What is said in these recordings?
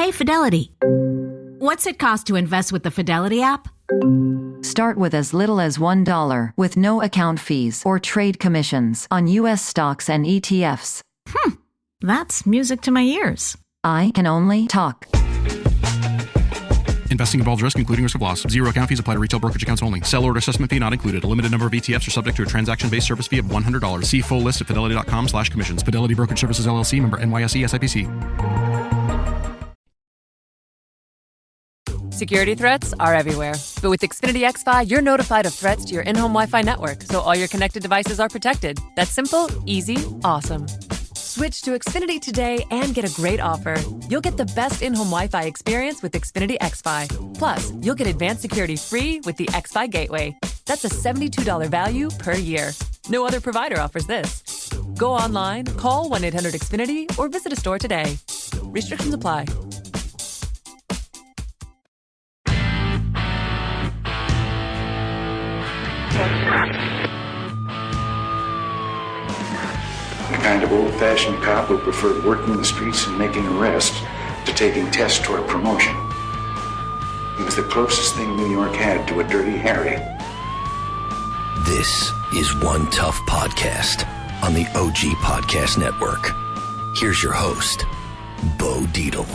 Hey, Fidelity. What's it cost to invest with the Fidelity app? Start with as little as $1 with no account fees or trade commissions on U.S. stocks and ETFs. That's music to my ears. I can only talk. Investing involves risk, including risk of loss. Zero account fees apply to retail brokerage accounts only. Sell order assessment fee not included. A limited number of ETFs are subject to a transaction-based service fee of $100. See full list at fidelity.com/commissions. Fidelity Brokerage Services, LLC, member NYSE, SIPC. Security threats are everywhere. But with Xfinity XFi, you're notified of threats to your in-home Wi-Fi network, so all your connected devices are protected. That's simple, easy, awesome. Switch to Xfinity today and get a great offer. You'll get the best in-home Wi-Fi experience with Xfinity XFi. Plus, you'll get advanced security free with the XFi Gateway. That's a $72 value per year. No other provider offers this. Go online, call 1-800-XFINITY, or visit a store today. Restrictions apply. The kind of old-fashioned cop who preferred working the streets and making arrests to taking tests toward promotion. He was the closest thing New York had to a Dirty Harry. This is One Tough Podcast on the OG Podcast Network. Here's your host, Bo Dietl.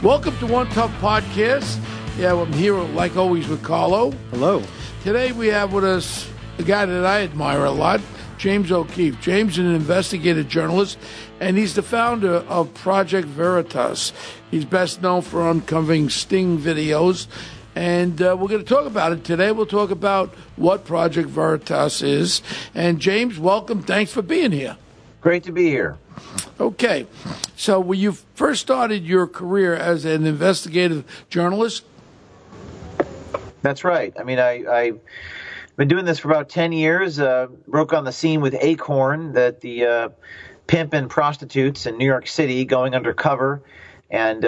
Welcome to One Tough Podcast. Yeah, I'm here, like always, with Carlo. Hello. Today we have with us a guy that I admire a lot, James O'Keefe. James is an investigative journalist, and he's the founder of Project Veritas. He's best known for uncovering sting videos, and we're going to talk about it today. We'll talk about what Project Veritas is. And James, welcome. Thanks for being here. Great to be here. Okay. So when you first started your career as an investigative journalist? That's right. I mean, I've been doing this for about 10 years. Broke on the scene with Acorn, that the pimp and prostitutes in New York City going undercover and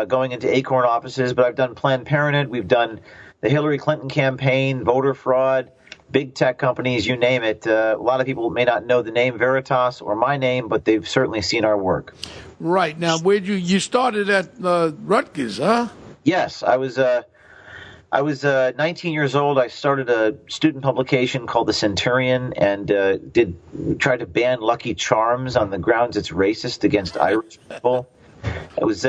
going into Acorn offices. But I've done Planned Parenthood. We've done the Hillary Clinton campaign, voter fraud, big tech companies, you name it. A lot of people may not know the name Veritas or my name, but they've certainly seen our work. Right. Now, where'd you started at Rutgers, huh? Yes, I was 19 years old. I started a student publication called The Centurion and tried to ban Lucky Charms on the grounds it's racist against Irish people. It was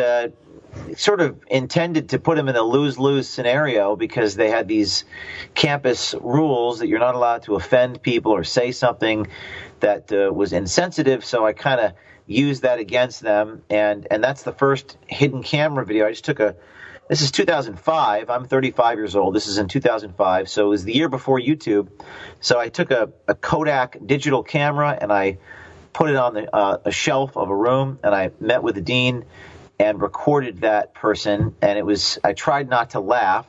sort of intended to put them in a lose-lose scenario because they had these campus rules that you're not allowed to offend people or say something that was insensitive. So I kind of used that against them, and that's the first hidden camera video. I just took This is 2005. I'm 35 years old. This is in 2005. So it was the year before YouTube. So I took a Kodak digital camera and I put it on a shelf of a room, and I met with the dean and recorded that person. And I tried not to laugh.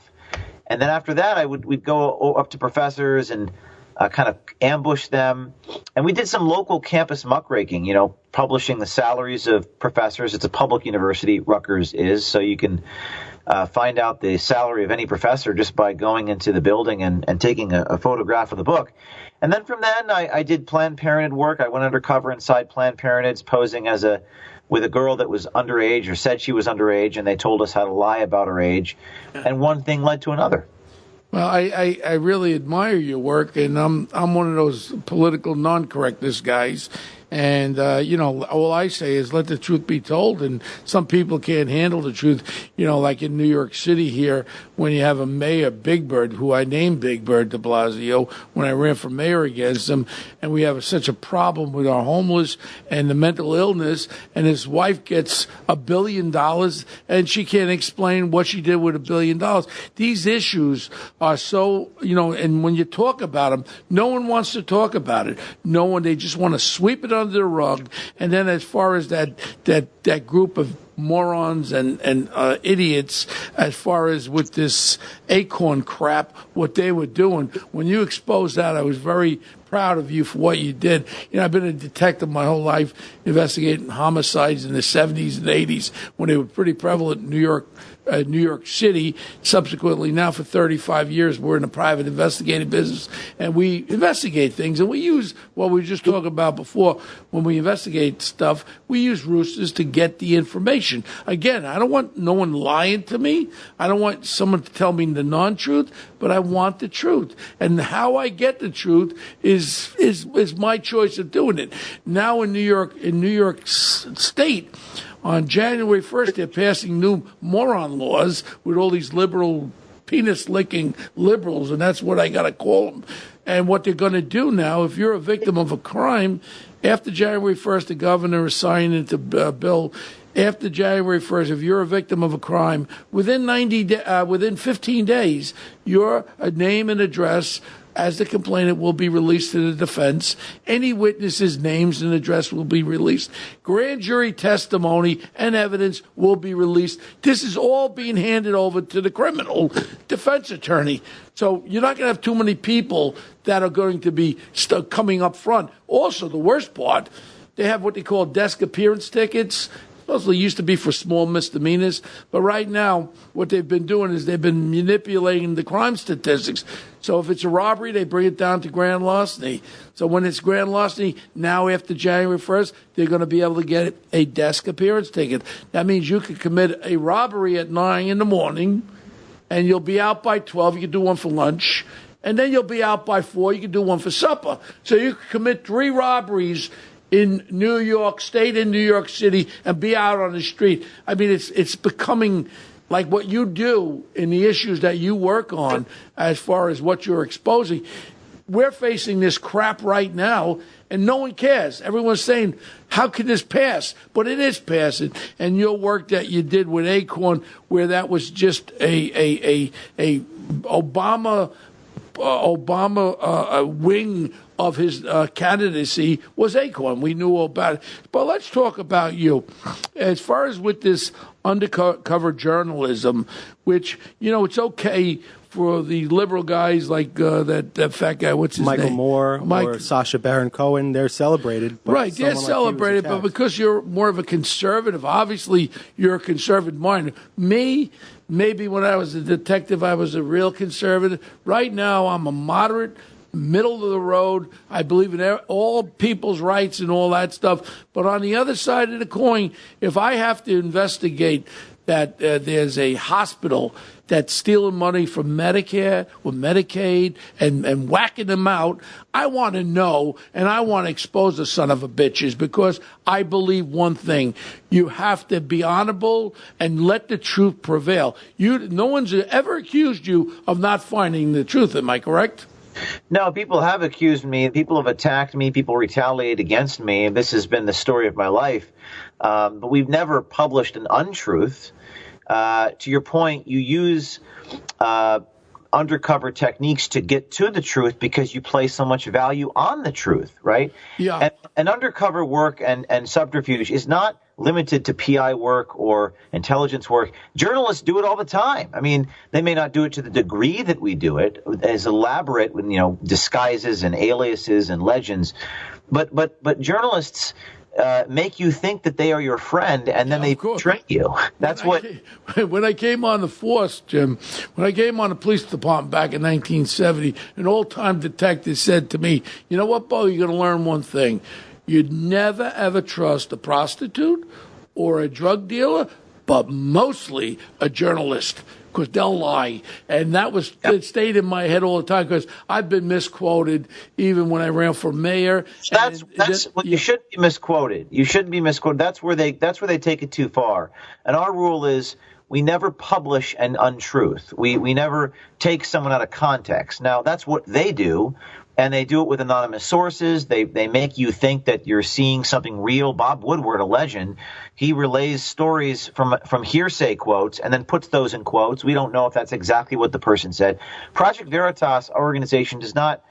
And then after that, we'd go up to professors and kind of ambush them. And we did some local campus muckraking, publishing the salaries of professors. It's a public university, Rutgers is, so you can find out the salary of any professor just by going into the building and taking a photograph of the book. And then from then, I did Planned Parenthood work. I went undercover inside Planned Parenthood, posing with a girl that was underage or said she was underage, and they told us how to lie about her age. And one thing led to another. Well, I really admire your work, and I'm one of those political non-correctness guys. And, all I say is let the truth be told. And some people can't handle the truth, like in New York City here, when you have a mayor, Big Bird, who I named Big Bird de Blasio when I ran for mayor against him. And we have such a problem with our homeless and the mental illness. And his wife gets $1 billion and she can't explain what she did with $1 billion. These issues are so, and when you talk about them, no one wants to talk about it. They just want to sweep it under the rug. And then as far as that group of morons and idiots, as far as with this Acorn crap, what they were doing, when you exposed that, I was very proud of you for what you did. I've been a detective my whole life, investigating homicides in the 70s and 80s when they were pretty prevalent in New York City. Subsequently, now for 35 years, we're in the private investigative business, and we investigate things, and we use what we were just talking about before. When we investigate stuff, we use roosters to get the information. Again, I don't want no one lying to me. I don't want someone to tell me the non-truth, but I want the truth. And how I get the truth is my choice of doing it. Now in New York State, on January 1st, they're passing new moron laws with all these liberal, penis-licking liberals, and that's what I got to call them. And what they're going to do now, if you're a victim of a crime, after January 1st, the governor is signing into bill. After January 1st, if you're a victim of a crime, within 15 days, your name and address as the complainant will be released to the defense. Any witnesses' names and address will be released. Grand jury testimony and evidence will be released. This is all being handed over to the criminal defense attorney. So you're not going to have too many people that are going to be coming up front. Also, the worst part, they have what they call desk appearance tickets. Supposedly used to be for small misdemeanors, but right now what they've been doing is they've been manipulating the crime statistics. So if it's a robbery, they bring it down to grand larceny. So when it's grand larceny, now after January 1st, they're going to be able to get a desk appearance ticket. That means you could commit a robbery at 9 in the morning, and you'll be out by 12. You can do one for lunch. And then you'll be out by 4. You can do one for supper. So you can commit 3 robberies in New York State, in New York City, and be out on the street. I mean, it's becoming like what you do in the issues that you work on as far as what you're exposing. We're facing this crap right now, and no one cares. Everyone's saying, how can this pass? But it is passing. And your work that you did with Acorn, where that was just a Obama wing of his candidacy was Acorn. We knew all about it. But let's talk about you. As far as with this undercover journalism, which, it's okay for the liberal guys like that fat guy, what's his Michael name? Moore or Sacha Baron Cohen, they're celebrated. But right, they're celebrated, but because you're more of a conservative, obviously you're a conservative mind. Me, maybe when I was a detective, I was a real conservative. Right now, I'm a moderate, middle of the road. I believe in all people's rights and all that stuff. But on the other side of the coin, if I have to investigate that there's a hospital that's stealing money from Medicare or Medicaid and whacking them out, I want to know, and I want to expose the son of a bitches, because I believe one thing: you have to be honorable and let the truth prevail. No one's ever accused you of not finding the truth. Am I correct? No, people have accused me. People have attacked me. People retaliate against me. This has been the story of my life. But we've never published an untruth. To your point, you use undercover techniques to get to the truth because you place so much value on the truth, right? Yeah. And undercover work and subterfuge is not limited to PI work or intelligence work. Journalists do it all the time. I mean, they may not do it to the degree that we do it, as elaborate with, disguises and aliases and legends, but journalists make you think that they are your friend, and then they betray you. That's when I came on the force, Jim, when I came on the police department back in 1970, an old-time detective said to me, "You know what, Bo, you're going to learn one thing. You'd never, ever trust a prostitute or a drug dealer, but mostly a journalist, because they'll lie." And it stayed in my head all the time, because I've been misquoted even when I ran for mayor. You shouldn't be misquoted. You shouldn't be misquoted. That's where they take it too far. And our rule is we never publish an untruth. We never take someone out of context. Now, that's what they do. And they do it with anonymous sources. They make you think that you're seeing something real. Bob Woodward, a legend, he relays stories from hearsay quotes and then puts those in quotes. We don't know if that's exactly what the person said. Project Veritas, our organization, does not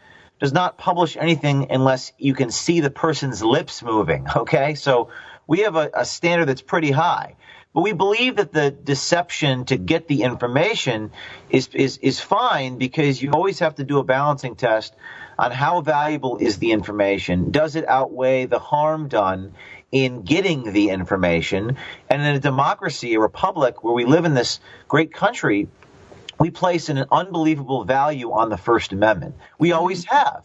publish anything unless you can see the person's lips moving. Okay, so we have a standard that's pretty high. But we believe that the deception to get the information is fine, because you always have to do a balancing test on how valuable is the information. Does it outweigh the harm done in getting the information? And in a democracy, a republic where we live in this great country, we place an unbelievable value on the First Amendment. We always have.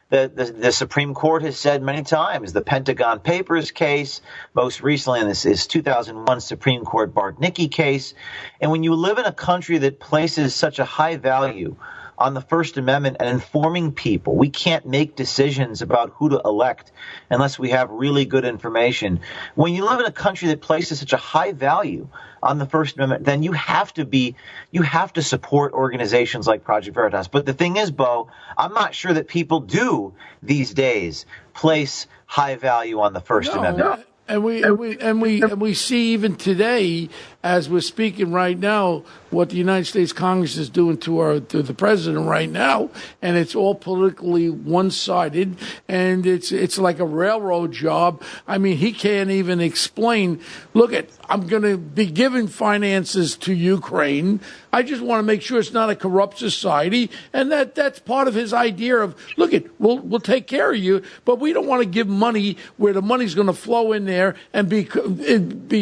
The Supreme Court has said many times, the Pentagon Papers case, most recently in this 2001 Supreme Court Bartnicki case. And when you live in a country that places such a high value on the First Amendment and informing people, we can't make decisions about who to elect unless we have really good information. When you live in a country that places such a high value on the First Amendment, then you have to support organizations like Project Veritas. But the thing is, Bo, I'm not sure that people do these days place high value on the First Amendment. And we see even today, as we're speaking right now, what the United States Congress is doing to the president right now, and it's all politically one-sided, and it's like a railroad job. I mean, he can't even explain. Look, I'm going to be giving finances to Ukraine. I just want to make sure it's not a corrupt society, and that's part of his idea of, look, we'll take care of you, but we don't want to give money where the money's going to flow in there and be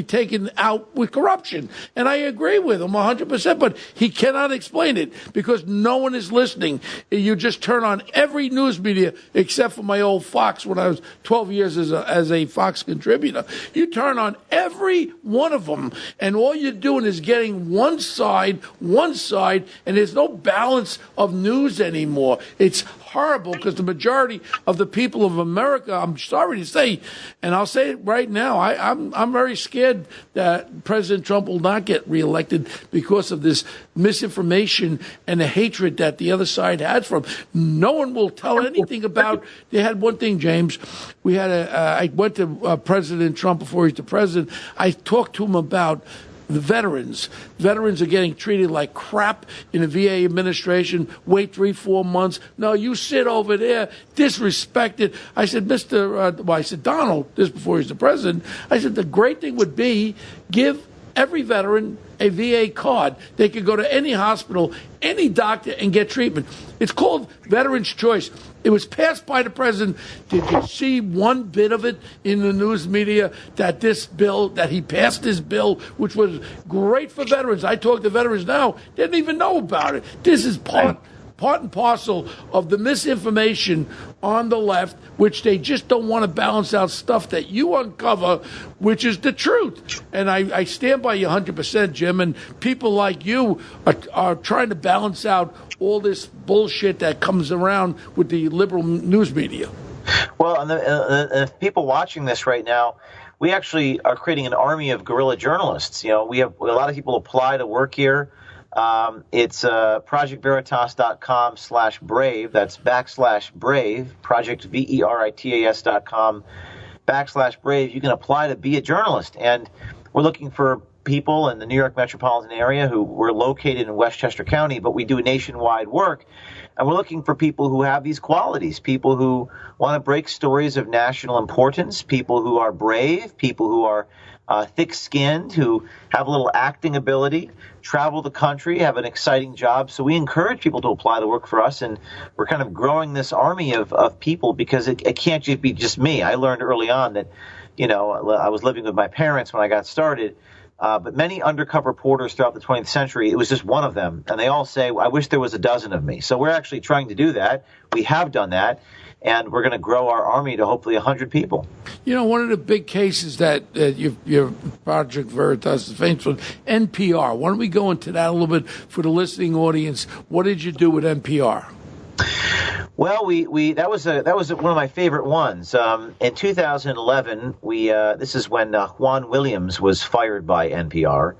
taken out with corruption. And I agree with him 100%, but he cannot explain it because no one is listening. You just turn on every news media, except for my old Fox when I was 12 years as a Fox contributor. You turn on every one of them, and all you're doing is getting one side, and there's no balance of news anymore. It's horrible because the majority of the people of America, I'm sorry to say, and I'll say it right now, I'm very scared that President Trump will not get reelected because of this misinformation and the hatred that the other side has for him. No one will tell anything about. They had one thing, James. We had I went to President Trump before he's the president. I talked to him about the veterans. Veterans are getting treated like crap in the VA administration. Wait 3-4 months. No, you sit over there, disrespected. I said, I said, Donald, this before he's the president. I said, the great thing would be give every veteran a VA card. They could go to any hospital, any doctor, and get treatment. It's called Veterans Choice. It was passed by the president. Did you see one bit of it in the news media that he passed this bill, which was great for veterans? I talk to veterans now, they didn't even know about it. This is part and parcel of the misinformation on the left, which they just don't want to balance out stuff that you uncover, which is the truth. And I stand by you 100%, Jim, and people like you are trying to balance out all this bullshit that comes around with the liberal news media. Well, and people watching this right now, we actually are creating an army of guerrilla journalists. You know, we have a lot of people apply to work here. It's projectveritas.com/brave. That's /brave, projectveritas.com/brave. You can apply to be a journalist. And we're looking for people in the New York metropolitan area who were located in Westchester County, but we do nationwide work. And we're looking for people who have these qualities, people who want to break stories of national importance, people who are brave, people who are thick-skinned, who have a little acting ability, travel the country, have an exciting job. So we encourage people to apply to work for us, and we're kind of growing this army of people because it can't just be just me. I learned early on that, you know, I was living with my parents when I got started, but many undercover reporters throughout the 20th century, it was just one of them, and they all say, I wish there was a dozen of me. So we're actually trying to do that. We have done that. And we're going to grow our army to hopefully 100 people. You know, one of the big cases that your Project Veritas is famous for, NPR. Why don't we go into that a little bit for the listening audience? What did you do with NPR? Well, that was one of my favorite ones. In 2011, this is when Juan Williams was fired by NPR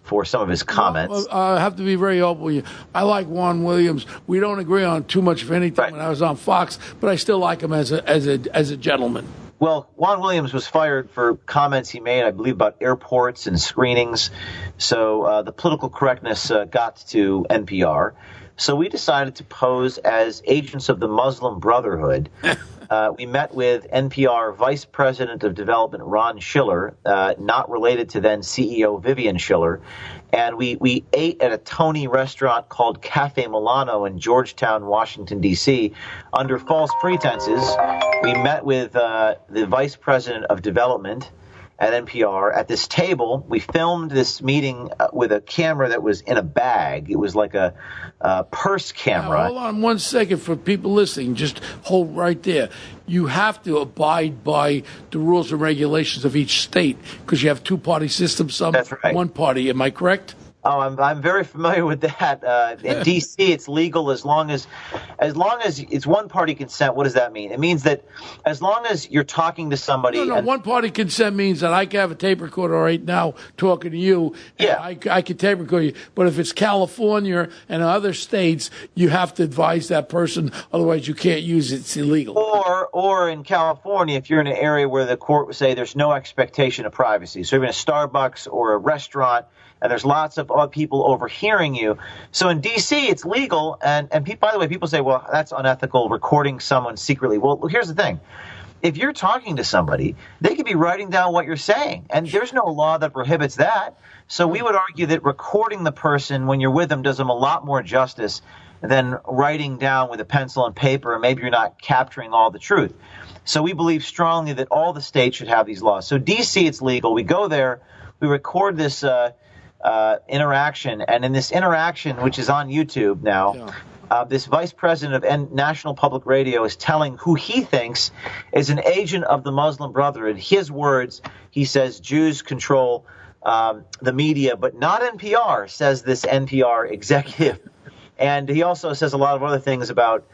for some of his comments. I have to be very open with you. I like Juan Williams. We don't agree on too much of anything when I was on Fox, but I still like him as a gentleman. Well, Juan Williams was fired for comments he made, I believe, about airports and screenings. So the political correctness got to NPR. So we decided to pose as agents of the Muslim Brotherhood. We met with NPR Vice President of Development Ron Schiller, not related to then CEO Vivian Schiller, and we ate at a Tony restaurant called Cafe Milano in Georgetown, Washington, D.C. under false pretenses. We met with the Vice President of Development at NPR at this table. We filmed this meeting with a camera that was in a bag. It was like a purse camera. Now, hold on 1 second for people listening. Just hold right there. You have to abide by the rules and regulations of each state because you have two-party systems, some That's right. one party. Am I correct? Oh, I'm very familiar with that. In D.C., it's legal as long as it's one-party consent. What does that mean? It means that as long as you're talking to somebody. No, one-party consent means that I can have a tape recorder right now talking to you. Yeah. I can tape record you. But if it's California and other states, you have to advise that person. Otherwise, you can't use it. It's illegal. Or in California, if you're in an area where the court would say there's no expectation of privacy. So you're in a Starbucks or a restaurant, and there's lots of other people overhearing you. So in D.C., it's legal. And by the way, people say, well, that's unethical, recording someone secretly. Well, here's the thing. If you're talking to somebody, they could be writing down what you're saying. And there's no law that prohibits that. So we would argue that recording the person when you're with them does them a lot more justice than writing down with a pencil and paper, and maybe you're not capturing all the truth. So we believe strongly that all the states should have these laws. So D.C., it's legal. We go there. We record this interaction, and in this interaction, which is on YouTube now, this vice president of National Public Radio is telling who he thinks is an agent of the Muslim Brotherhood. His words, he says, Jews control the media, but not NPR, says this NPR executive. And he also says a lot of other things about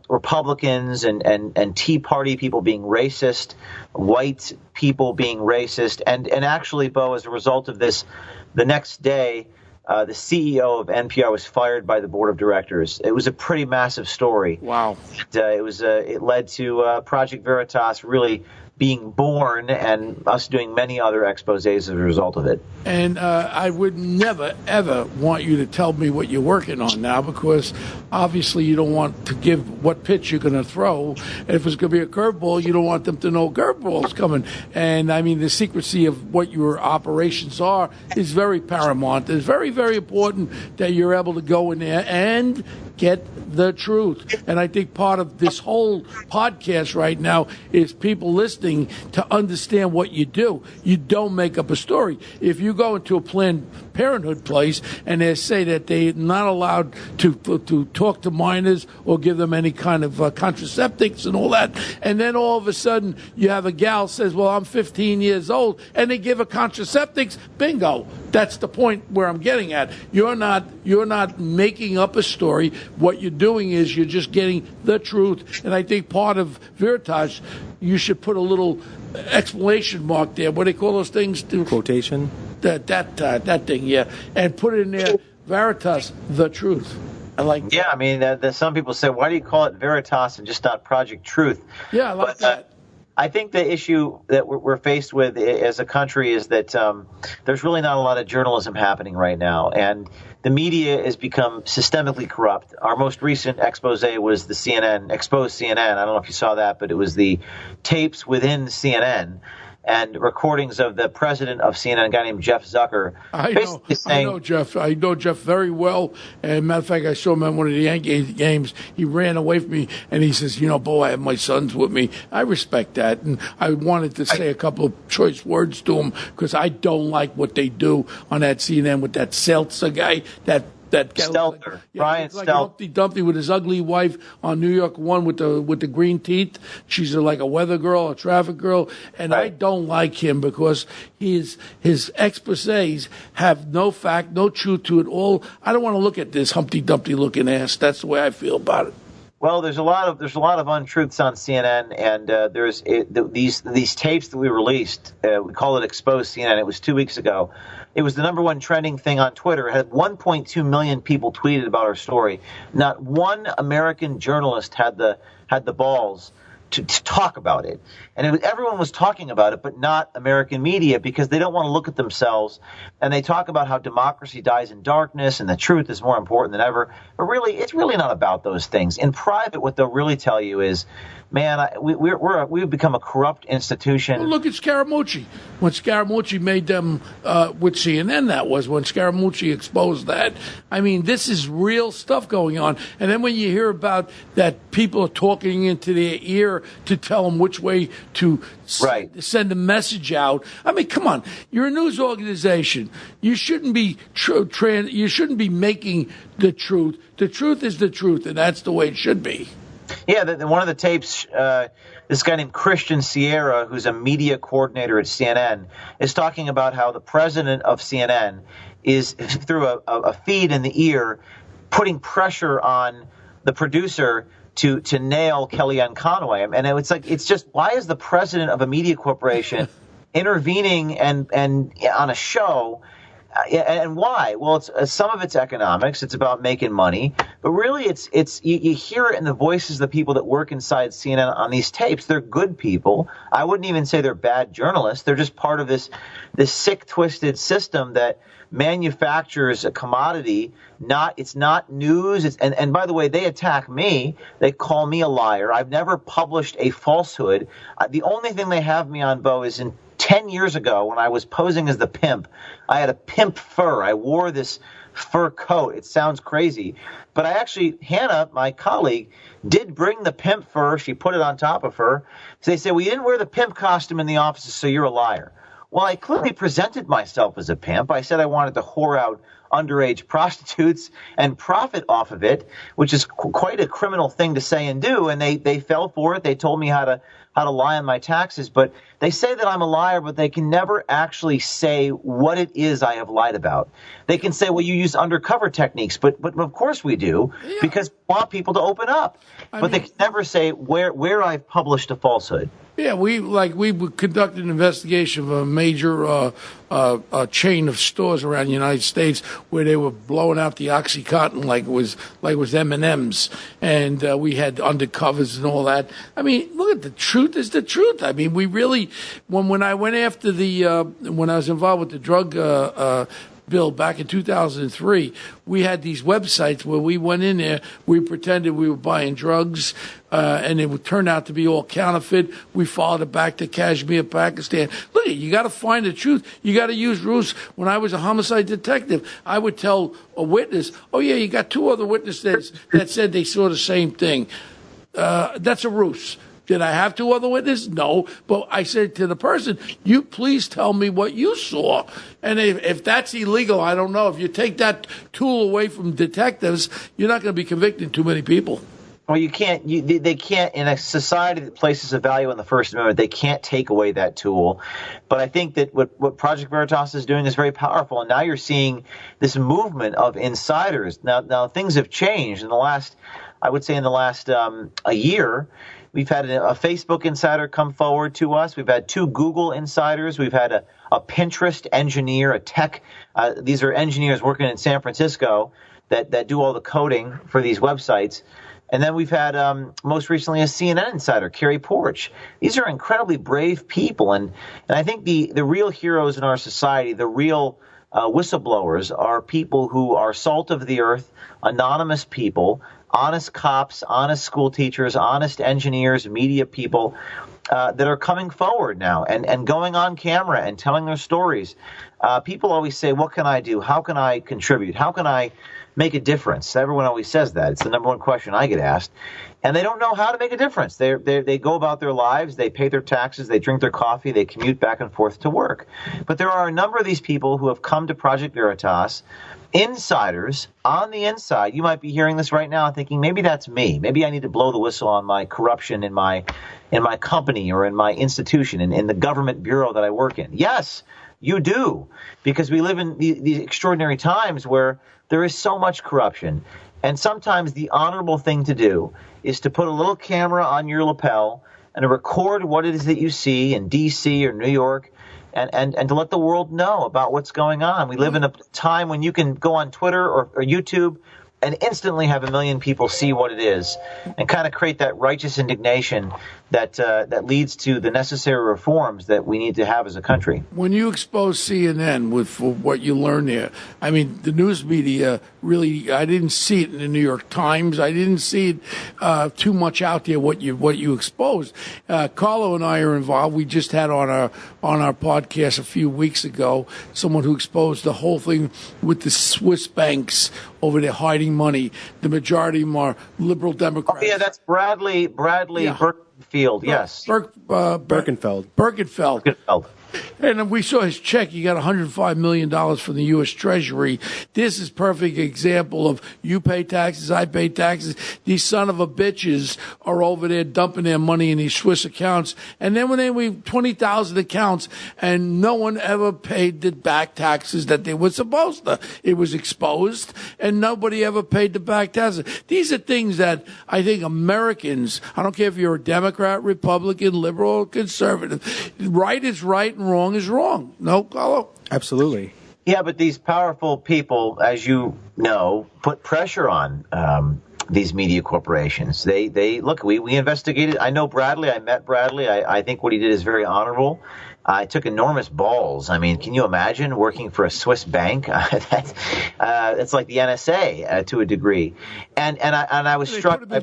Republicans and Tea Party people being racist, white people being racist. And actually, Bo, as a result of this, the next day, the CEO of NPR was fired by the board of directors. It was a pretty massive story. Wow. It led to Project Veritas really being born and us doing many other exposés as a result of it. And I would never, ever want you to tell me what you're working on now because obviously you don't want to give what pitch you're going to throw. And if it's going to be a curveball, you don't want them to know curveball's coming. And, I mean, the secrecy of what your operations are is very paramount. It's very, very important that you're able to go in there and get the truth. And I think part of this whole podcast right now is people listening to understand what you do. You don't make up a story. If you go into a Planned Parenthood place and they say that they're not allowed to talk to minors or give them any kind of contraceptives and all that, and then all of a sudden you have a gal says, well, I'm 15 years old, and they give her contraceptives, bingo. That's the point where I'm getting at. You're not making up a story. What you're doing is you're just getting the truth. And I think part of Veritas, you should put a little exclamation mark there. What do they call those things? Quotation? That thing, yeah. And put it in there, Veritas, the truth. I like that. Yeah, I mean, some people say, why do you call it Veritas and just not Project Truth? Yeah, I like that. I think the issue that we're faced with as a country is that there's really not a lot of journalism happening right now, and the media has become systemically corrupt. Our most recent expose was the CNN, exposed CNN. I don't know if you saw that, but it was the tapes within CNN and recordings of the president of CNN, a guy named Jeff Zucker. I know Jeff. I know Jeff very well. And matter of fact, I saw him at one of the Yankee games. He ran away from me, and he says, Bo, I have my sons with me. I respect that. And I wanted to say a couple of choice words to him because I don't like what they do on that CNN with that Seltzer guy, that Stelter, Brian like Stelter, Humpty Dumpty with his ugly wife on New York One with the green teeth. She's like a weather girl, a traffic girl, and right. I don't like him because his exposés have no fact, no truth to it all. I don't want to look at this Humpty Dumpty looking ass. That's the way I feel about it. Well, there's a lot of untruths on CNN, and these tapes that we released. We call it Exposed CNN. It was 2 weeks ago. It was the number one trending thing on Twitter. It had 1.2 million people tweeted about our story. Not one American journalist had the balls to talk about it. And everyone was talking about it, but not American media, because they don't want to look at themselves. And they talk about how democracy dies in darkness and the truth is more important than ever. But really, it's really not about those things. In private, what they'll really tell you is, man, we've become a corrupt institution. Well, look at Scaramucci. When Scaramucci made them with CNN, that was when Scaramucci exposed that. I mean, this is real stuff going on. And then when you hear about that, people are talking into their ear to tell them which way to send a message out. I mean, come on, you're a news organization. You shouldn't be you shouldn't be making the truth. The truth is the truth, and that's the way it should be. Yeah, one of the tapes, this guy named Christian Sierra, who's a media coordinator at CNN, is talking about how the president of CNN is, through a feed in the ear, putting pressure on the producer to nail Kellyanne Conway. And it's just, why is the president of a media corporation intervening and on a show? And why? Well, it's some of it's economics. It's about making money, but really, you hear it in the voices of the people that work inside CNN on these tapes. They're good people. I wouldn't even say they're bad journalists. They're just part of this sick, twisted system that manufactures a commodity. It's not news. And by the way, they attack me. They call me a liar. I've never published a falsehood. The only thing they have me on, Bo, is in 10 years ago, when I was posing as the pimp, I had a pimp fur. I wore this fur coat. It sounds crazy. But Hannah, my colleague, did bring the pimp fur. She put it on top of her. So they said, well, you didn't wear the pimp costume in the office, so you're a liar. Well, I clearly presented myself as a pimp. I said I wanted to whore out underage prostitutes and profit off of it, which is quite a criminal thing to say and do. And they fell for it. They told me how to lie on my taxes. But they say that I'm a liar, but they can never actually say what it is I have lied about. They can say, well, you use undercover techniques, but of course we do, because we want people to open up. But they can never say where I've published a falsehood. Yeah, we conducted an investigation of a major chain of stores around the United States where they were blowing out the OxyContin like it was M&Ms, and we had undercovers and all that. I mean, look at the truth is the truth. I mean, we really when I went after when I was involved with the drug bill back in 2003, we had these websites where we went in there, we pretended we were buying drugs, and it would turn out to be all counterfeit. We followed it back to Kashmir, Pakistan. Look, you got to find the truth. You got to use ruse. When I was a homicide detective, I would tell a witness, oh yeah, you got two other witnesses that said they saw the same thing. That's a ruse. Did I have two other witnesses? No. But I said to the person, you please tell me what you saw. And if that's illegal, I don't know. If you take that tool away from detectives, you're not going to be convicting too many people. Well, you can't. They can't, in a society that places a value on the First Amendment, they can't take away that tool. But I think that what Project Veritas is doing is very powerful. And now you're seeing this movement of insiders. Now things have changed in the last, I would say in the last a year. We've had a Facebook insider come forward to us. We've had two Google insiders. We've had a Pinterest engineer, a tech. These are engineers working in San Francisco that do all the coding for these websites. And then we've had most recently a CNN insider, Carrie Porch. These are incredibly brave people. And I think the real heroes in our society, the real whistleblowers, are people who are salt of the earth, anonymous people, honest cops, honest school teachers, honest engineers, media people that are coming forward now and going on camera and telling their stories. People always say, what can I do? How can I contribute? How can I make a difference? Everyone always says that. It's the number one question I get asked. And they don't know how to make a difference. They go about their lives, they pay their taxes, they drink their coffee, they commute back and forth to work. But there are a number of these people who have come to Project Veritas, insiders on the inside. You might be hearing this right now and thinking, maybe that's me. Maybe I need to blow the whistle on my corruption in my company or in my institution, in the government bureau that I work in. Yes, you do, because we live in these extraordinary times where there is so much corruption. And sometimes the honorable thing to do is to put a little camera on your lapel and to record what it is that you see in D.C. or New York and to let the world know about what's going on. We live in a time when you can go on Twitter or YouTube and instantly have 1 million people see what it is and kind of create that righteous indignation that leads to the necessary reforms that we need to have as a country. When you expose CNN for what you learn there, I mean, the news media really, I didn't see it in the New York Times. I didn't see it too much out there what you exposed. Carlo and I are involved. We just had on our podcast a few weeks ago someone who exposed the whole thing with the Swiss banks over there hiding money. The majority of them are liberal Democrats. Oh, yeah, that's Bradley Yeah. Birkenfeld, yes. Birkenfeld. And we saw his check. He got $105 million from the U.S. Treasury. This is perfect example of you pay taxes, I pay taxes. These son of a bitches are over there dumping their money in these Swiss accounts. And then when we have 20,000 accounts and no one ever paid the back taxes that they were supposed to. It was exposed and nobody ever paid the back taxes. These are things that I think Americans, I don't care if you're a Democrat, Republican, liberal, or conservative, right is right and wrong is wrong. No, Carlo? Absolutely. Yeah, but these powerful people, as you know, put pressure on these media corporations. They look, we investigated. I know Bradley. I met Bradley. I think what he did is very honorable. I took enormous balls. I mean, can you imagine working for a Swiss bank? It's like the NSA to a degree. And I was struck. They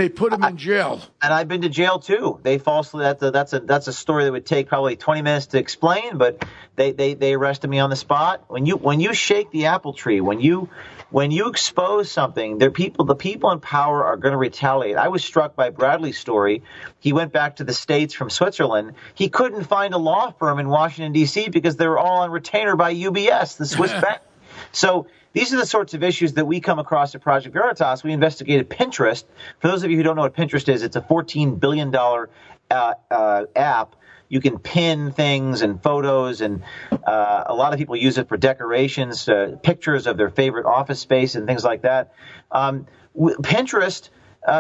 put him in jail. And I've been to jail too. They falsely. That's a story that would take probably 20 minutes to explain. But they arrested me on the spot. When you shake the apple tree, when you expose something, the people in power are going to retaliate. I was struck by Bradley's story. He went back to the States from Switzerland. He couldn't find a law firm in Washington, D.C. because they were all on retainer by UBS, the Swiss bank. So these are the sorts of issues that we come across at Project Veritas. We investigated Pinterest. For those of you who don't know what Pinterest is, it's a $14 billion app. You can pin things and photos, and a lot of people use it for decorations, pictures of their favorite office space and things like that. Pinterest,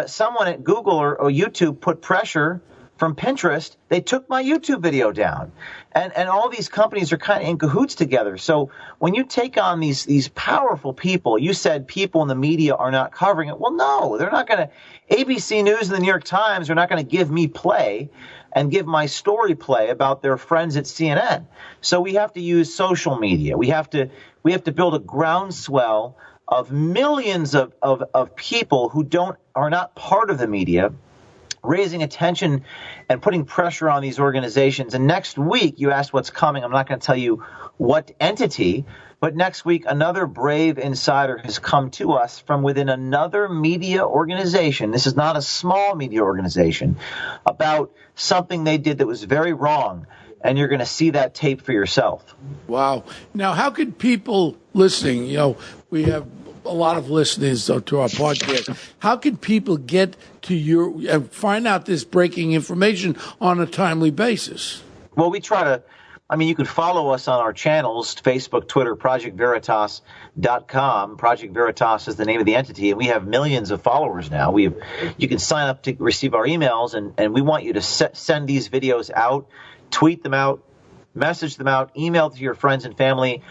someone at Google or YouTube put pressure from Pinterest. They took my YouTube video down. And all these companies are kind of in cahoots together. So when you take on these powerful people, you said people in the media are not covering it. Well, no, they're not going to. ABC News and the New York Times are not going to give me play and give my story play about their friends at CNN. So we have to use social media. We have to build a groundswell of millions of people who are not part of the media, raising attention and putting pressure on these organizations. And next week, you asked what's coming. I'm not going to tell you what entity, but next week, another brave insider has come to us from within another media organization. This is not a small media organization, about something they did that was very wrong. And you're going to see that tape for yourself. Wow. Now, how could people listening, we have a lot of listeners to our podcast. How can people get to and find out this breaking information on a timely basis? Well, we try to. You can follow us on our channels, Facebook, Twitter, ProjectVeritas.com. Project Veritas is the name of the entity, and we have millions of followers now. You can sign up to receive our emails, and we want you to send these videos out, tweet them out, message them out, email to your friends and family.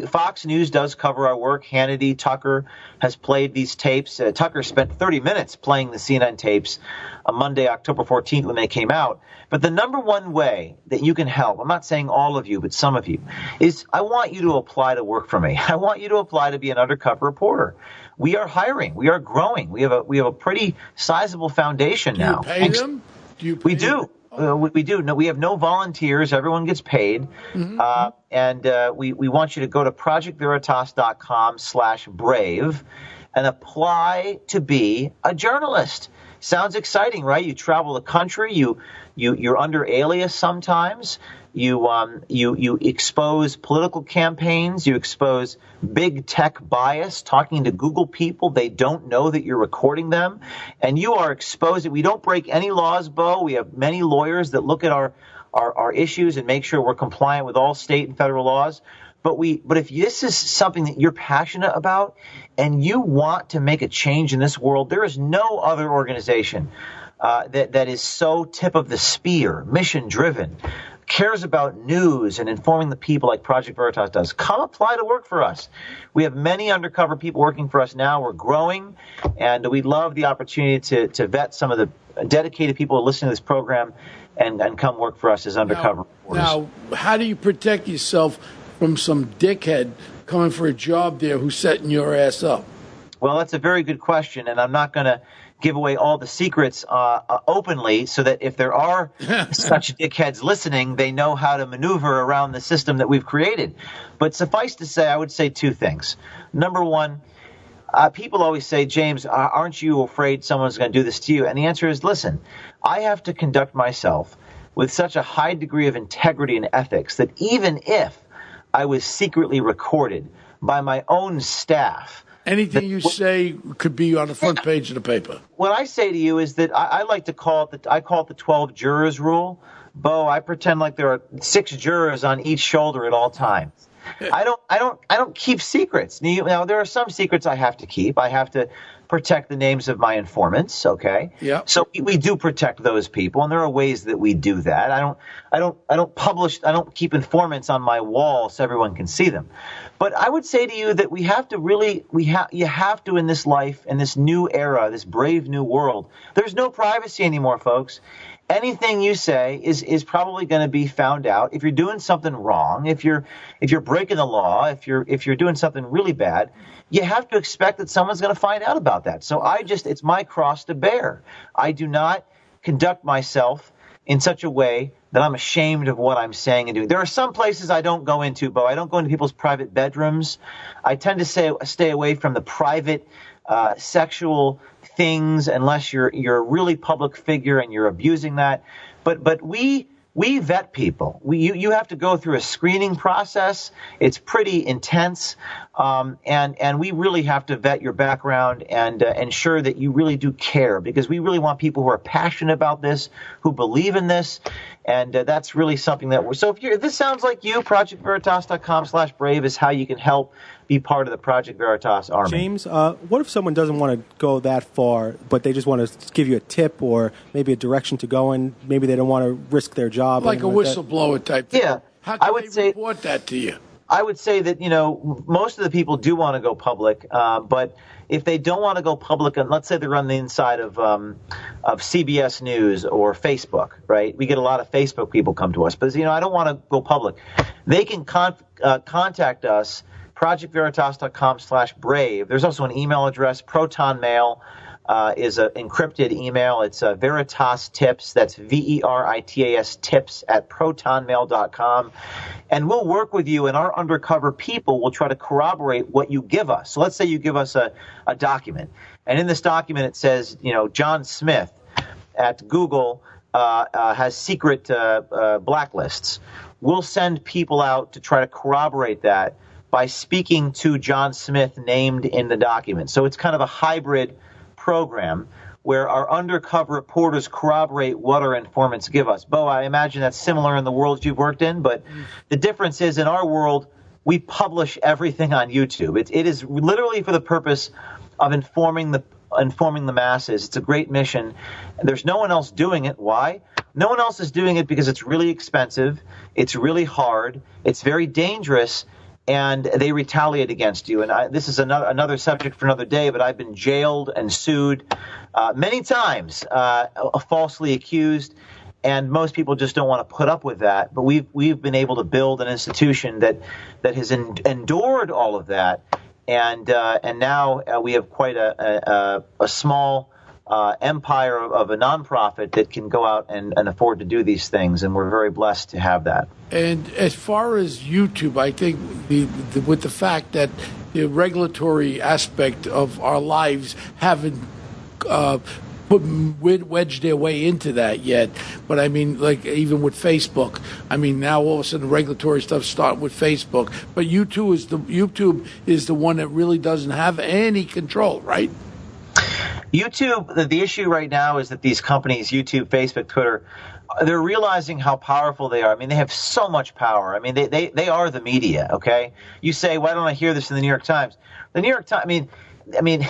Fox News does cover our work. Hannity, Tucker has played these tapes. Tucker spent 30 minutes playing the CNN tapes on Monday, October 14th when they came out. But the number one way that you can help, I'm not saying all of you, but some of you, is I want you to apply to work for me. I want you to apply to be an undercover reporter. We are hiring. We are growing. We have a pretty sizable foundation now. Do you pay them? We do. We do. No, we have no volunteers. Everyone gets paid. Mm-hmm. And we want you to go to projectveritas.com/brave and apply to be a journalist. Sounds exciting, right? You travel the country. You're under alias sometimes. You expose political campaigns. You expose big tech bias, talking to Google people. They don't know that you're recording them. And you are exposing. We don't break any laws, Bo. We have many lawyers that look at our issues and make sure we're compliant with all state and federal laws. But if this is something that you're passionate about and you want to make a change in this world, there is no other organization that is so tip of the spear, mission driven, cares about news and informing the people like Project Veritas does, come apply to work for us. We have many undercover people working for us now. We're growing, and we love the opportunity to vet some of the dedicated people who listen to this program and come work for us as undercover reporters. Now, how do you protect yourself from some dickhead coming for a job there who's setting your ass up? Well, that's a very good question, and I'm not going to give away all the secrets openly so that if there are such dickheads listening, they know how to maneuver around the system that we've created. But suffice to say, I would say two things. Number one, people always say, James, aren't you afraid someone's going to do this to you? And the answer is, listen, I have to conduct myself with such a high degree of integrity and ethics that even if I was secretly recorded by my own staff, anything you say could be on the front page of the paper. What I say to you is that I like to call it the 12 jurors rule. Bo, I pretend like there are 6 jurors on each shoulder at all times. I don't keep secrets. Now there are some secrets I have to keep. I have to protect the names of my informants. Okay. Yeah. So we do protect those people, and there are ways that we do that. I don't keep informants on my wall so everyone can see them. But I would say to you that you have to in this life, in this new era, this brave new world. There's no privacy anymore, folks. Anything you say is probably going to be found out. If you're doing something wrong, if you're breaking the law, if you're doing something really bad, you have to expect that someone's going to find out about that. So it's my cross to bear. I do not conduct myself in such a way that I'm ashamed of what I'm saying and doing. There are some places I don't go into, Bo. I don't go into people's private bedrooms. I tend to stay away from the private sexual things unless you're a really public figure and you're abusing that. But we vet people. You have to go through a screening process. It's pretty intense, and we really have to vet your background and ensure that you really do care, because we really want people who are passionate about this, who believe in this, and that's really something that we're. So if this sounds like you, ProjectVeritas.com/brave is how you can help be part of the Project Veritas army. James, what if someone doesn't want to go that far, but they just want to give you a tip or maybe a direction to go in? Maybe they don't want to risk their job. Like a whistleblower type thing. Yeah. How can they report that to you? I would say that, most of the people do want to go public, but if they don't want to go public, and let's say they're on the inside of CBS News or Facebook, right? We get a lot of Facebook people come to us, but I don't want to go public. They can contact us, ProjectVeritas.com/brave. There's also an email address. Proton Mail is an encrypted email. It's Veritas Tips. That's VERITAS Tips @protonmail.com. And we'll work with you, and our undercover people will try to corroborate what you give us. So let's say you give us a document, and in this document it says, John Smith at Google has secret blacklists. We'll send people out to try to corroborate that by speaking to John Smith named in the document. So it's kind of a hybrid program where our undercover reporters corroborate what our informants give us. Bo, I imagine that's similar in the world you've worked in, but the difference is in our world, we publish everything on YouTube. It is literally for the purpose of informing the masses. It's a great mission. There's no one else doing it. Why? No one else is doing it because it's really expensive, it's really hard, it's very dangerous, and they retaliate against you. And this is another subject for another day, but I've been jailed and sued many times, falsely accused, and most people just don't want to put up with that. But we've been able to build an institution that has endured all of that, and now we have quite a small empire of a nonprofit that can go out and afford to do these things, and we're very blessed to have that. And as far as YouTube, I think with the fact that the regulatory aspect of our lives haven't wedged their way into that yet. But I mean, like even with Facebook, I mean now all of a sudden regulatory stuff starting with Facebook. But YouTube is the one that really doesn't have any control, right? YouTube, the issue right now is that these companies, YouTube, Facebook, Twitter, they're realizing how powerful they are. I mean, they have so much power. I mean, they are the media, okay? You say, why don't I hear this in the New York Times? The New York Times, I mean,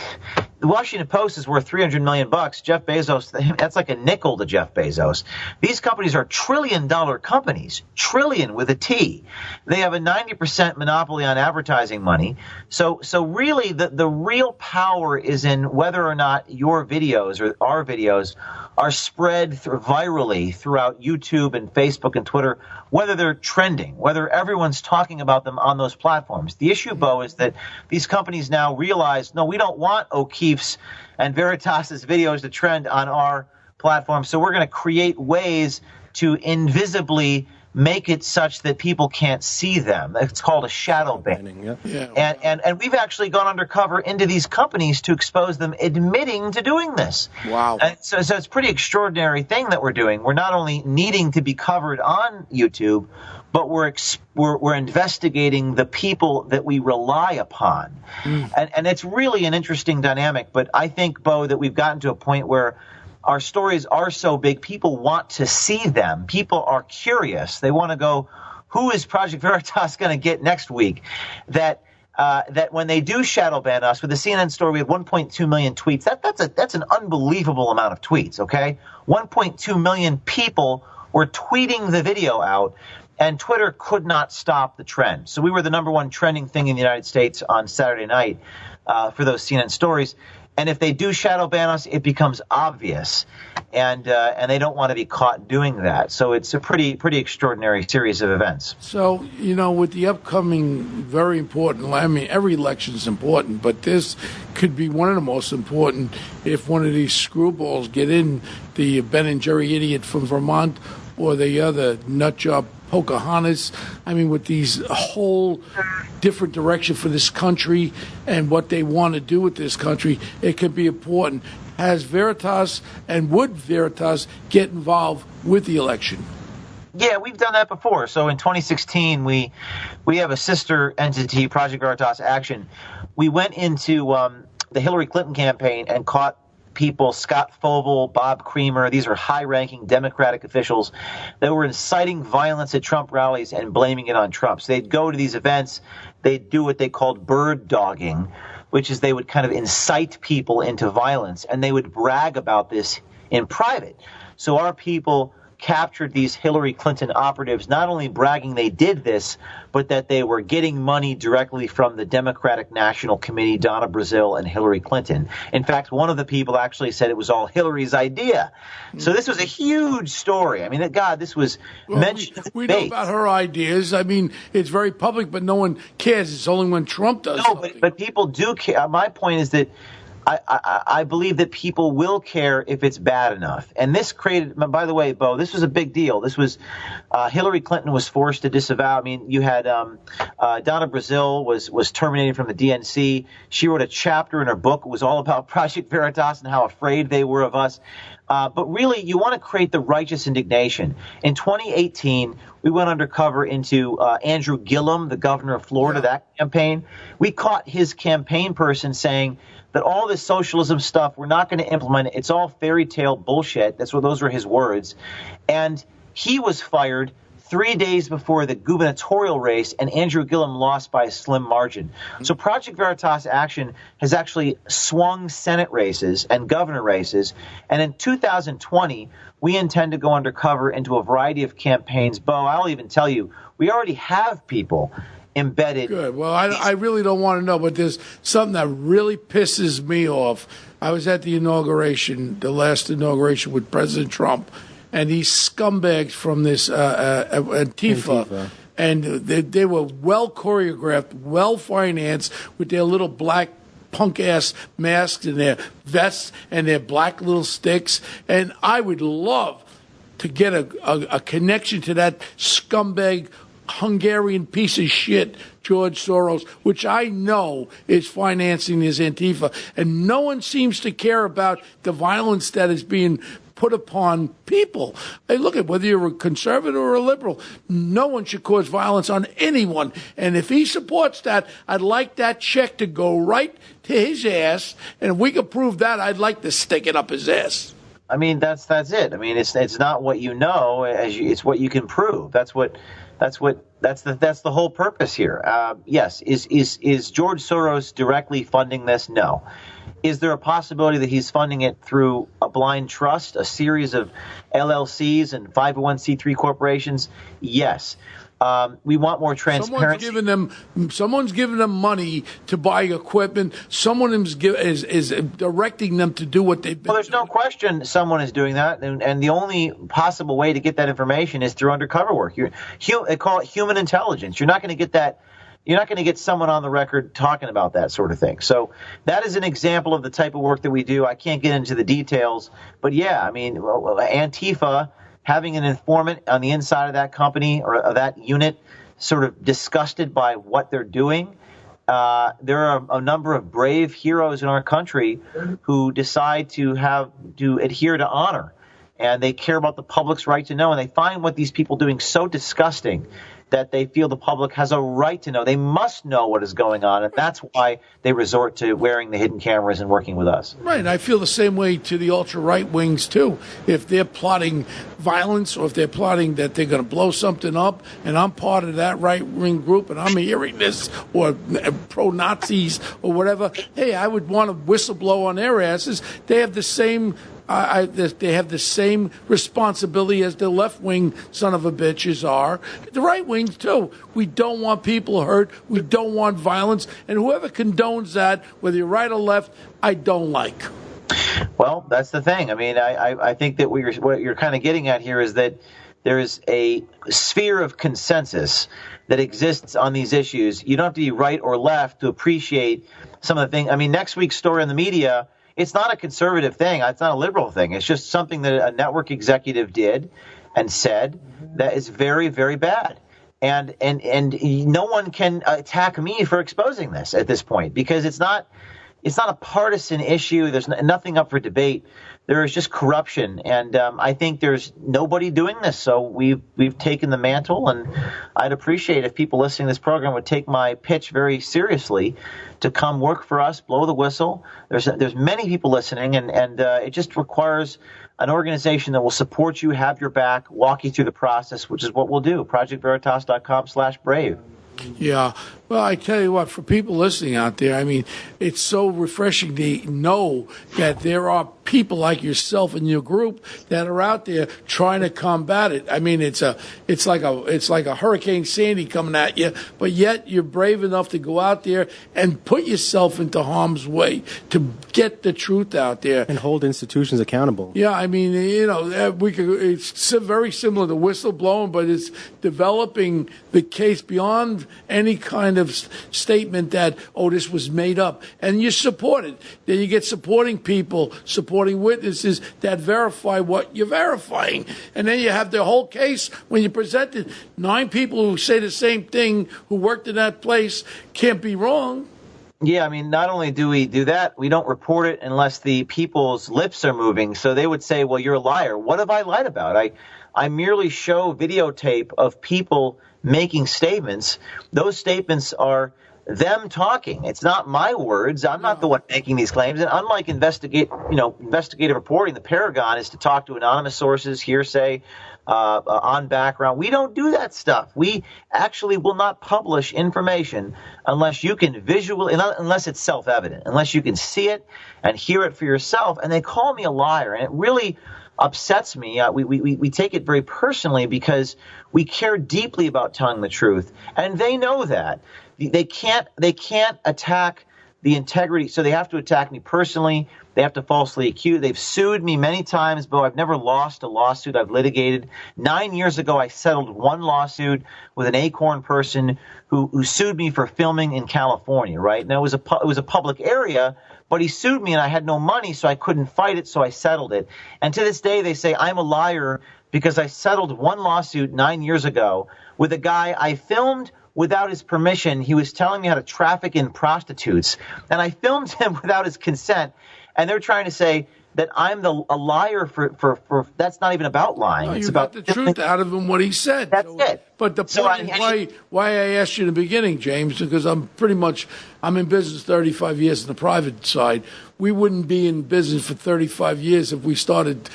the Washington Post is worth $300 million. Jeff Bezos, that's like a nickel to Jeff Bezos. These companies are trillion-dollar companies, trillion with a T. They have a 90% monopoly on advertising money. So really, the real power is in whether or not your videos or our videos are spread virally throughout YouTube and Facebook and Twitter, whether they're trending, whether everyone's talking about them on those platforms. The issue, Bo, is that these companies now realize, no, we don't want O'Keefe's and Veritas's videos to trend on our platform, so we're going to create ways to invisibly make it such that people can't see them. It's called a shadow banning. And we've actually gone undercover into these companies to expose them admitting to doing this. Wow. And so it's a pretty extraordinary thing that we're doing. We're not only needing to be covered on YouTube, but we're investigating the people that we rely upon. And it's really an interesting dynamic. But I think, Bo, that we've gotten to a point where our stories are so big, people want to see them. People are curious. They want to go, who is Project Veritas going to get next week? That when they do shadow ban us, with the CNN story, we had 1.2 million tweets. That's an unbelievable amount of tweets, okay? 1.2 million people were tweeting the video out, and Twitter could not stop the trend. So we were the number one trending thing in the United States on Saturday night for those CNN stories. And if they do shadow ban us, it becomes obvious, and they don't want to be caught doing that. So it's a pretty extraordinary series of events. So, with the upcoming very important, I mean, every election is important, but this could be one of the most important if one of these screwballs get in, the Ben and Jerry idiot from Vermont or the other nutjob Pocahontas. I mean, with these whole different direction for this country and what they want to do with this country, it could be important. Has Veritas and would Veritas get involved with the election? Yeah, we've done that before. So in 2016, we have a sister entity, Project Veritas Action. We went into the Hillary Clinton campaign and caught people, Scott Fogle, Bob Creamer, these are high-ranking Democratic officials that were inciting violence at Trump rallies and blaming it on Trump. So they'd go to these events, they'd do what they called bird dogging, which is they would kind of incite people into violence, and they would brag about this in private. So our people captured these Hillary Clinton operatives, not only bragging they did this, but that they were getting money directly from the Democratic National Committee, Donna Brazile and Hillary Clinton. In fact, one of the people actually said it was all Hillary's idea. So this was a huge story. I mean, God, this was mentioned. We know about her ideas. I mean, it's very public, but no one cares. It's only when Trump does something. But people do care. My point is that I believe that people will care if it's bad enough. And this created, by the way, Bo, this was a big deal. This was Hillary Clinton was forced to disavow. I mean, you had Donna Brazile was terminated from the DNC. She wrote a chapter in her book. It was all about Project Veritas and how afraid they were of us. But really, you want to create the righteous indignation. In 2018, we went undercover into Andrew Gillum, the governor of Florida, that campaign. We caught his campaign person saying that all this socialism stuff, we're not going to implement it. It's all fairy tale bullshit. Those were his words. And he was fired 3 days before the gubernatorial race, and Andrew Gillum lost by a slim margin. So Project Veritas Action has actually swung Senate races and governor races. And in 2020, we intend to go undercover into a variety of campaigns. Bo, I'll even tell you, we already have people embedded. Good. Well, I really don't want to know, but there's something that really pisses me off. I was at the last inauguration with President Trump, and these scumbags from this Antifa. And they were well choreographed, well financed, with their little black punk-ass masks and their vests and their black little sticks. And I would love to get a connection to that scumbag Hungarian piece of shit, George Soros, which I know is financing this Antifa. And no one seems to care about the violence that is being put upon people. Hey, look at whether you're a conservative or a liberal, no one should cause violence on anyone. And if he supports that, I'd like that check to go right to his ass. And if we could prove that, I'd like to stick it up his ass. I mean, that's it. I mean, it's not what you know, it's what you can prove. That's the whole purpose here. Yes, is George Soros directly funding this? No. Is there a possibility that he's funding it through a blind trust, a series of LLCs and 501c3 corporations? Yes. We want more transparency. Someone's giving them money to buy equipment. Someone is directing them to do what they've been there's doing. no question someone is doing that, and the only possible way to get that information is through undercover work. They call it human intelligence. You're not going to get that. You're not going to get someone on the record talking about that sort of thing. So that is an example of the type of work that we do. I can't get into the details, but yeah, I mean, Antifa having an informant on the inside of that company or of that unit sort of disgusted by what they're doing. There are a number of brave heroes in our country who decide to adhere to honor, and they care about the public's right to know, and they find what these people doing so disgusting that they feel the public has a right to know. They must know what is going on, and that's why they resort to wearing the hidden cameras and working with us. Right, I feel the same way to the ultra-right wings, too. If they're plotting violence or if they're plotting that they're going to blow something up, and I'm part of that right-wing group and I'm hearing this, or pro-Nazis or whatever, hey, I would want to whistleblow on their asses. They have the same... they have the same responsibility as the left-wing son of a bitches are. The right-wings, too. We don't want people hurt. We don't want violence. And whoever condones that, whether you're right or left, I don't like. Well, that's the thing. I mean, I think that what you're kind of getting at here is that there's a sphere of consensus that exists on these issues. You don't have to be right or left to appreciate some of the things. I mean, next week's story in the media, it's not a conservative thing. It's not a liberal thing. It's just something that a network executive did and said that is very, very bad. And no one can attack me for exposing this at this point because it's not a partisan issue. There's nothing up for debate. There is just corruption, and I think there's nobody doing this. So we've taken the mantle, and I'd appreciate if people listening to this program would take my pitch very seriously to come work for us, blow the whistle. There's many people listening, and it just requires an organization that will support you, have your back, walk you through the process, which is what we'll do. ProjectVeritas.com/brave. Yeah. Well, I tell you what, for people listening out there, I mean, it's so refreshing to know that there are people like yourself and your group that are out there trying to combat it. I mean, it's like a Hurricane Sandy coming at you, but yet you're brave enough to go out there and put yourself into harm's way to get the truth out there and hold institutions accountable. Yeah, I mean, it's very similar to whistleblowing, but it's developing the case beyond any kind of statement that, this was made up. And you support it. Then you get supporting people, supporting witnesses that verify what you're verifying. And then you have the whole case when you present it. 9 people who say the same thing who worked in that place can't be wrong. Yeah, I mean, not only do we do that, we don't report it unless the people's lips are moving. So they would say, well, you're a liar. What have I lied about? I merely show videotape of people making statements. Those statements are them talking. It's not my words. I'm not the one making these claims. And unlike investigative reporting, the Paragon is to talk to anonymous sources, hearsay, on background. We don't do that stuff. We actually will not publish information unless you can unless it's self-evident, unless you can see it and hear it for yourself. And they call me a liar, and it really upsets me. We take it very personally because we care deeply about telling the truth, and they know that. They can't attack the integrity, so they have to attack me personally. They have to falsely accuse. They've sued me many times, Bo. I've never lost a lawsuit. I've litigated. 9 years ago, I settled one lawsuit with an Acorn person who sued me for filming in California, right? Now, it was a public area, but he sued me and I had no money, so I couldn't fight it, so I settled it. And to this day, they say I'm a liar because I settled one lawsuit 9 years ago with a guy I filmed without his permission. He was telling me how to traffic in prostitutes, and I filmed him without his consent. And they're trying to say that I'm a liar for that's not even about lying. No, it's you about got the truth out of him, what he said. That's it. But the point is why I asked you in the beginning, James, because I'm in business 35 years on the private side. We wouldn't be in business for 35 years if we started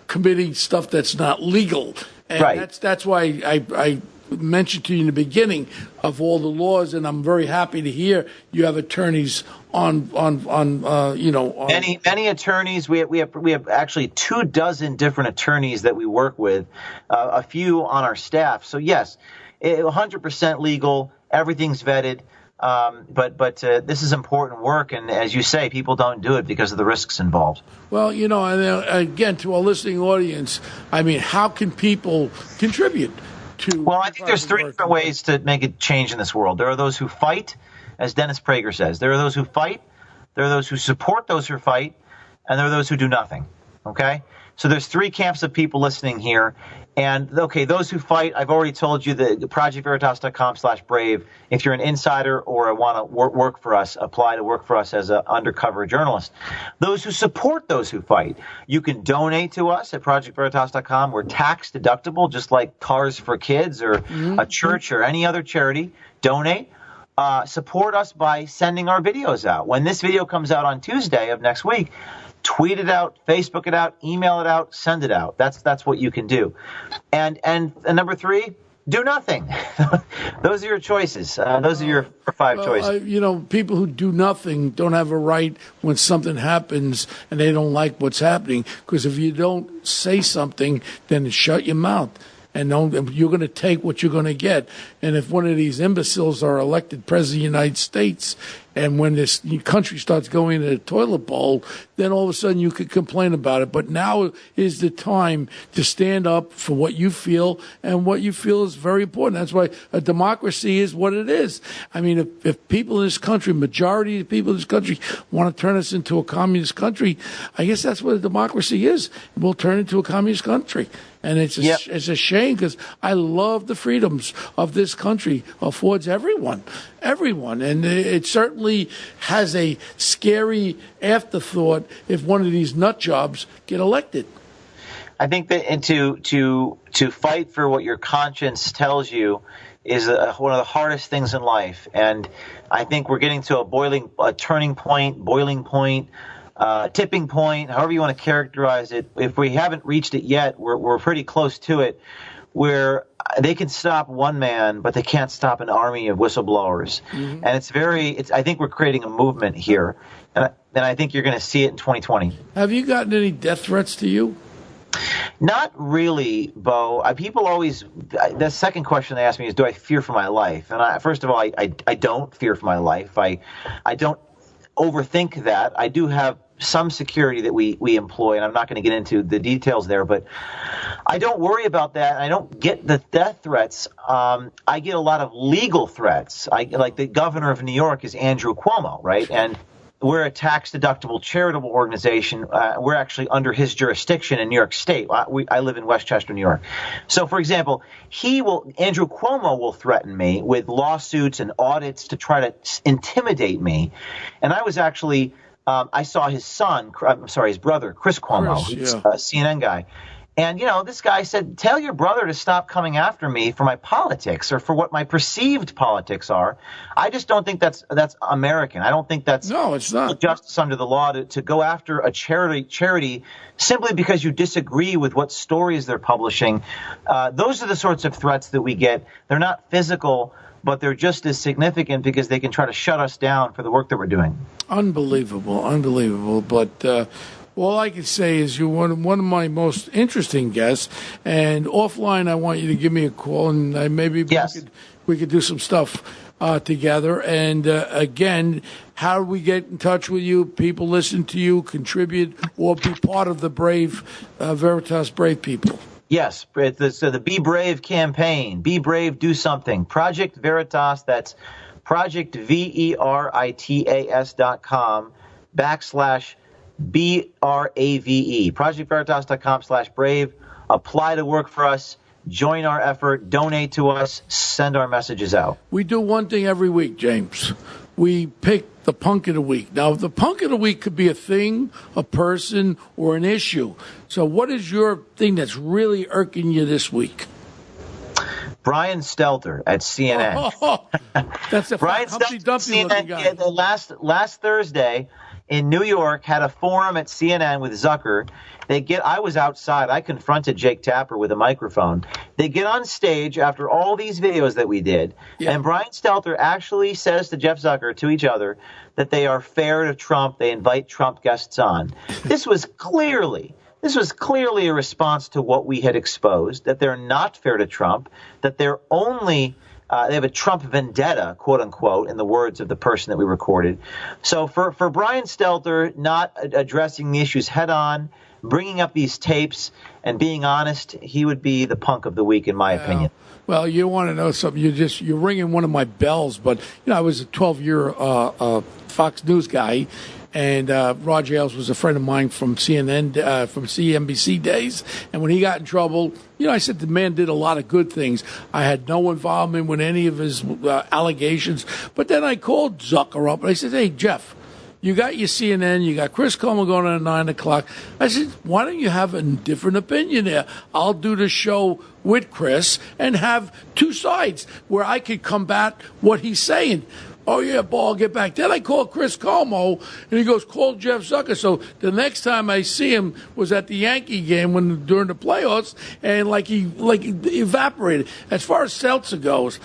committing stuff that's not legal. And right. That's why mentioned to you in the beginning of all the laws, and I'm very happy to hear you have attorneys on many attorneys. We have actually 24 different attorneys that we work with, a few on our staff. So yes, 100% legal. Everything's vetted. But this is important work, and as you say, people don't do it because of the risks involved. Well, and again, to our listening audience, I mean, how can people contribute to? Well, I think there's 3 different ways to make a change in this world. There are those who fight, as Dennis Prager says. There are those who fight, there are those who support those who fight, and there are those who do nothing. Okay? So there's 3 camps of people listening here. And, okay, those who fight, I've already told you the projectveritas.com/brave. If you're an insider or want to work for us, apply to work for us as an undercover journalist. Those who support those who fight, you can donate to us at projectveritas.com. We're tax deductible, just like Cars for Kids or a church or any other charity. Donate. Support us by sending our videos out. When this video comes out on Tuesday of next week, tweet it out, Facebook it out, email it out, send it out. That's what you can do. And number 3, do nothing. Those are your choices. Those are your 5 choices. People who do nothing don't have a right when something happens and they don't like what's happening. Because if you don't say something, then shut your mouth. And you're going to take what you're going to get. And if one of these imbeciles are elected president of the United States, and when this country starts going into the toilet bowl, then all of a sudden you could complain about it. But now is the time to stand up for what you feel, and what you feel is very important. That's why a democracy is what it is. I mean, if people in this country, majority of the people in this country, want to turn us into a communist country, I guess that's what a democracy is. We'll turn into a communist country. And it's a shame, because I love the freedoms of this country affords everyone. And it certainly has a scary afterthought if one of these nut jobs get elected. I think that to fight for what your conscience tells you is one of the hardest things in life. And I think we're getting to a turning point, boiling point, tipping point, however you want to characterize it. If we haven't reached it yet, we're pretty close to it, where they can stop one man, but they can't stop an army of whistleblowers. Mm-hmm. And I think we're creating a movement here. And I think you're going to see it in 2020. Have you gotten any death threats to you? Not really, Bo. People always, the second question they ask me is, do I fear for my life? And first of all, I don't fear for my life. I don't overthink that. I do have some security that we employ, and I'm not going to get into the details there, but I don't worry about that. I don't get the death threats. I get a lot of legal threats. Like the governor of New York is Andrew Cuomo, right? And we're a tax-deductible charitable organization. We're actually under his jurisdiction in New York State. I live in Westchester, New York. So, for example, Andrew Cuomo will threaten me with lawsuits and audits to try to intimidate me. And I was actually I saw his brother, Chris Cuomo, who's a CNN guy. And, this guy said, tell your brother to stop coming after me for my politics or for what my perceived politics are. I just don't think that's American. I don't think that's it's not justice under the law to go after a charity simply because you disagree with what stories they're publishing. Those are the sorts of threats that we get. They're not physical, but they're just as significant because they can try to shut us down for the work that we're doing. Unbelievable. But all I can say is you're one of my most interesting guests. And offline, I want you to give me a call, and maybe we could do some stuff together. And again, how do we get in touch with you? People listen to you, contribute, or be part of the Brave Veritas Brave people. Yes, so the Be Brave campaign. Be Brave, do something. Project Veritas, that's projectveritas.com/BRAVE. Projectveritas.com/brave. Apply to work for us. Join our effort. Donate to us. Send our messages out. We do one thing every week, James. We pick the punk of the week. Now, the punk of the week could be a thing, a person, or an issue. So what is your thing that's really irking you this week? Brian Stelter at CNN. That's a Brian Humpty Dumpty looking guy. Last Thursday, in New York had a forum at CNN with Zucker. I was outside. I confronted Jake Tapper with a microphone. They get on stage after all these videos that we did, and Brian Stelter actually says to Jeff Zucker, to each other, that they are fair to Trump. They invite Trump guests on. This was clearly a response to what we had exposed, that they're not fair to Trump, that they're only they have a Trump vendetta, quote unquote, in the words of the person that we recorded. So for Brian Stelter not addressing the issues head on, bringing up these tapes and being honest, he would be the punk of the week, in my opinion. Well, you want to know something? You're ringing one of my bells. But I was a 12-year Fox News guy, and Roger Ailes was a friend of mine from CNN, from CNBC days. And when he got in trouble, I said the man did a lot of good things. I had no involvement with any of his allegations. But then I called Zucker up and I said, "Hey, Jeff, you got your CNN, you got Chris Cuomo going on at 9 o'clock. I said, why don't you have a different opinion there? I'll do the show with Chris and have two sides where I could combat what he's saying." "Oh, yeah, Bo, I'll get back." Then I called Chris Cuomo, and he goes, "Call Jeff Zucker." So the next time I see him was at the Yankee game during the playoffs, and he evaporated. As far as Seltzer goes,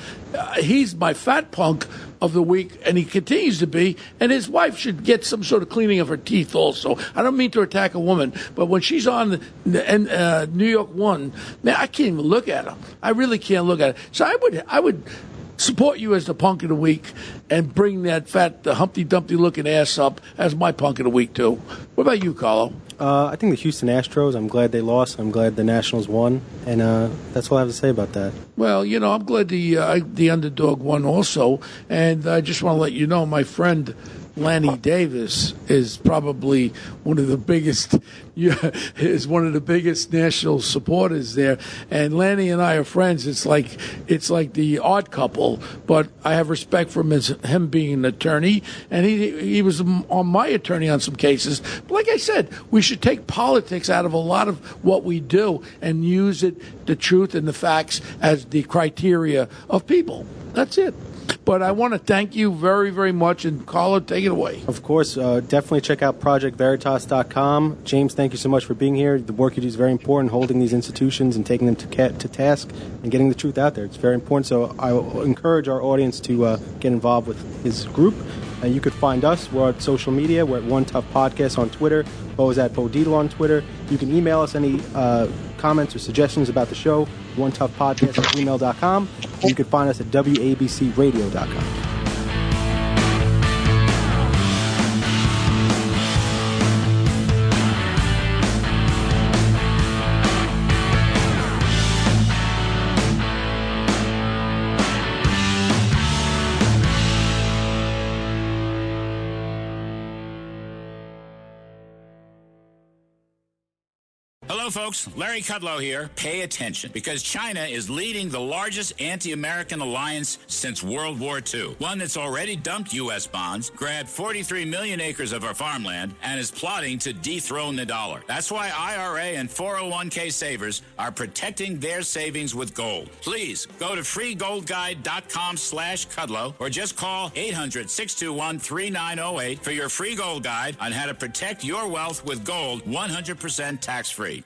he's my fat punk of the week, and he continues to be, and his wife should get some sort of cleaning of her teeth also. I don't mean to attack a woman, but when she's on the New York One, man, I can't even look at her. I really can't look at her. So I would support you as the punk of the week and bring that fat, Humpty Dumpty looking ass up as my punk of the week too. What about you, Carlo? I think the Houston Astros, I'm glad they lost. I'm glad the Nationals won. And that's all I have to say about that. Well, I'm glad the underdog won also. And I just want to let you know, my friend Lanny Davis is probably one of the biggest national supporters there. And Lanny and I are friends. It's like the odd couple, but I have respect for him as him being an attorney, and he was on my attorney on some cases. But like I said, we should take politics out of a lot of what we do and use the truth and the facts as the criteria of people. That's it. But I want to thank you very, very much. And Carlo, take it away. Of course. Definitely check out ProjectVeritas.com. James, thank you so much for being here. The work you do is very important, holding these institutions and taking them to task and getting the truth out there. It's very important. So I will encourage our audience to get involved with his group. You could find us. We're on social media. We're at One Tough Podcast on Twitter. Bo is at Bo Dietl on Twitter. You can email us any comments or suggestions about the show, onetoughpodcast@gmail.com. And you can find us at wabcradio.com. Hello, folks. Larry Kudlow here. Pay attention, because China is leading the largest anti-American alliance since World War II. One that's already dumped U.S. bonds, grabbed 43 million acres of our farmland, and is plotting to dethrone the dollar. That's why IRA and 401k savers are protecting their savings with gold. Please go to freegoldguide.com/Kudlow or just call 800-621-3908 for your free gold guide on how to protect your wealth with gold 100% tax-free.